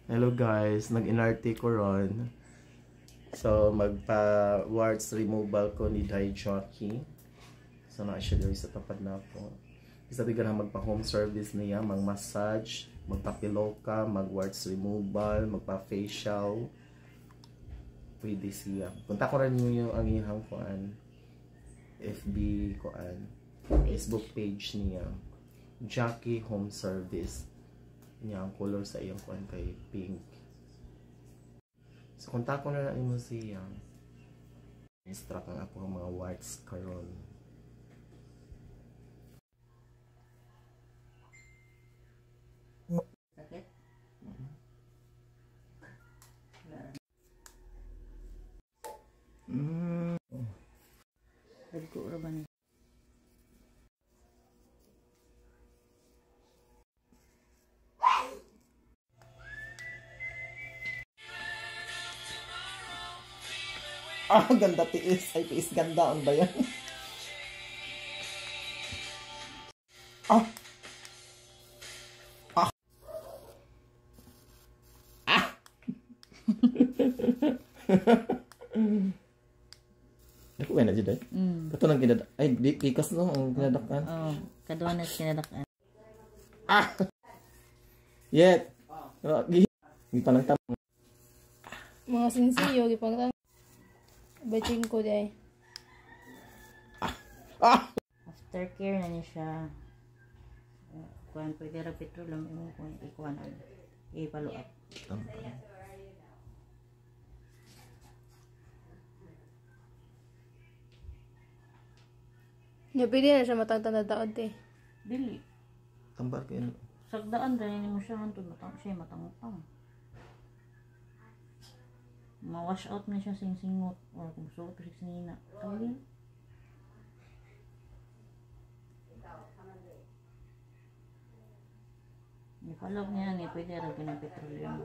Hello guys, nag-inarte ko ron. So magpa-warts removal ko ni Dai Jockey. So na siya diri sa tapad na ako. Isa tigan magpa-home service niya, mag-massage, magpa-piloka, mag-warts removal, magpa-facial. Pwede siya. Punta ko rin yung ang iyang kuan. FB kuan. Facebook page niya. Jockey Home Service. Niya ang color sa iyang kuan kay pink. So kontak ko na lang mo siya. Instruct ang ako mga warts karon. Sakit? Dagko ra ba ni? Ganda tiis. Ay, tiis ganda. Ano ba yan? Ah! Ah! Ah! Ako kaya na dyan eh. Ito nang kinadak. Ay, bikas no ang kinadakan. Oo, kaduha na kinadakan. Ah! Yet! Gipa ng tamang. Mga sinsiyo, gipang baching ko day. Aftercare na niya siya. Kuan pwede ra petroleum imo kung ikuan i-follow up. Nya pwede na siya matangtang te. Dili. Tambar ko yun. Sagdaan rin mo siya hantod siya matangutang. Ma-wash out na siya sing-singot or kung suot rin sinina. Kali. I-follow niya ni pwede rin ka ng petroleum.